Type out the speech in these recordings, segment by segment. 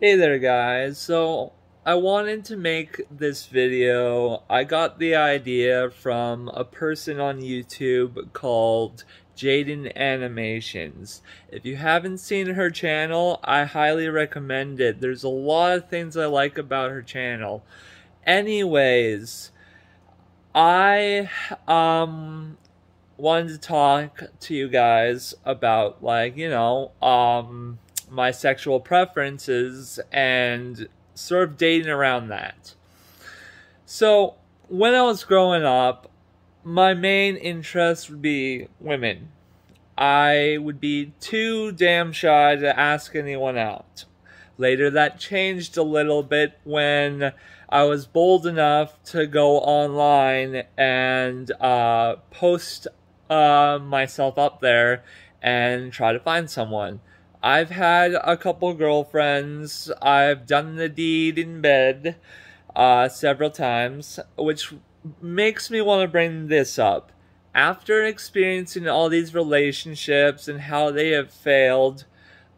Hey there guys, so I wanted to make this video. I got the idea from a person on YouTube called Jaden Animations. If you haven't seen her channel, I highly recommend it. There's a lot of things I like about her channel. Anyways, I wanted to talk to you guys about my sexual preferences and sort of dating around that. So when I was growing up, my main interest would be women. I would be too damn shy to ask anyone out. Later that changed a little bit when I was bold enough to go online and post myself up there and try to find someone. I've had a couple girlfriends. I've done the deed in bed several times, which makes me want to bring this up. After experiencing all these relationships and how they have failed,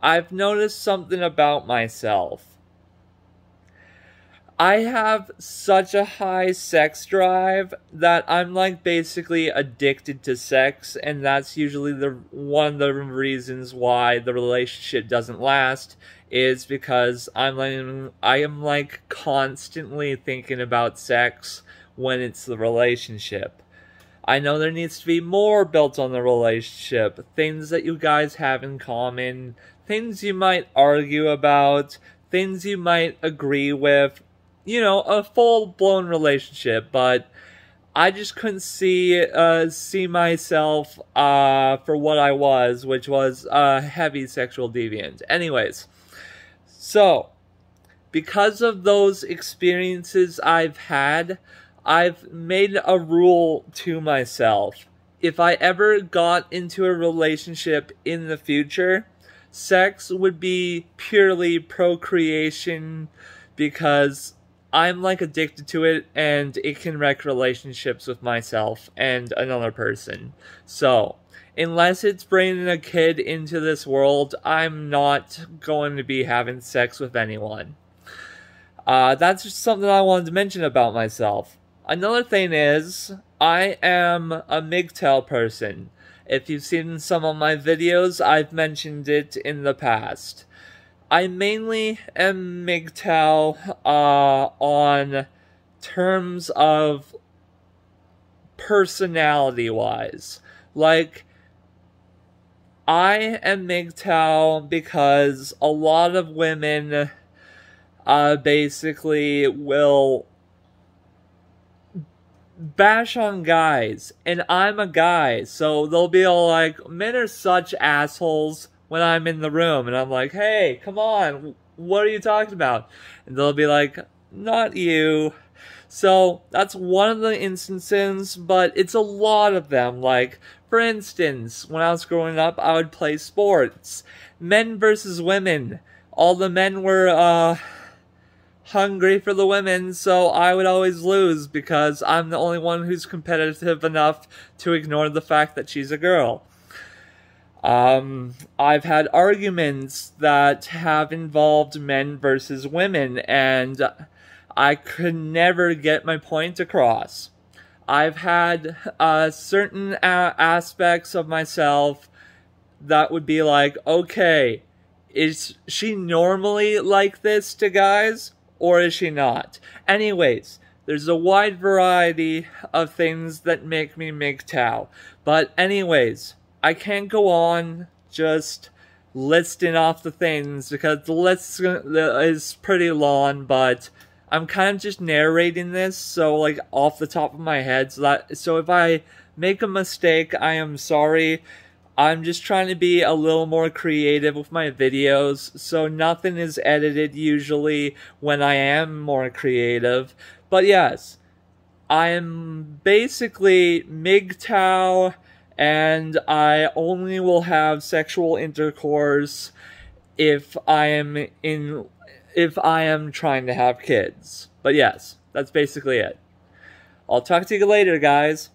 I've noticed something about myself. I have such a high sex drive that I'm like basically addicted to sex, and that's usually one of the reasons why the relationship doesn't last, is because I am like constantly thinking about sex when it's the relationship. I know there needs to be more built on the relationship, things that you guys have in common, things you might argue about, things you might agree with. You know, a full-blown relationship, but I just couldn't see myself for what I was, which was a heavy sexual deviant. Anyways, so because of those experiences I've had, I've made a rule to myself. If I ever got into a relationship in the future, sex would be purely procreation, because I'm like addicted to it, and it can wreck relationships with myself and another person. So, unless it's bringing a kid into this world, I'm not going to be having sex with anyone. That's just something I wanted to mention about myself. Another thing is, I am a mgtow person. If you've seen some of my videos, I've mentioned it in the past. I mainly am mgtow on terms of personality-wise. Like, I am mgtow because a lot of women basically will bash on guys, and I'm a guy, so they'll be all like, men are such assholes when I'm in the room, and I'm like, hey, come on, what are you talking about? And they'll be like, not you. So that's one of the instances, but it's a lot of them. Like, for instance, when I was growing up, I would play sports. Men versus women. All the men were hungry for the women, so I would always lose because I'm the only one who's competitive enough to ignore the fact that she's a girl. I've had arguments that have involved men versus women, and I could never get my point across. I've had certain aspects of myself that would be like, okay, is she normally like this to guys, or is she not? Anyways, there's a wide variety of things that make me mgtow. But anyways, I can't go on just listing off the things because the list is pretty long, but I'm kind of just narrating this, so like off the top of my head, so if I make a mistake, I am sorry. I'm just trying to be a little more creative with my videos, so nothing is edited usually when I am more creative. But yes, I am basically mgtow, and I only will have sexual intercourse if I am trying to have kids. But yes, that's basically it. I'll talk to you later, guys.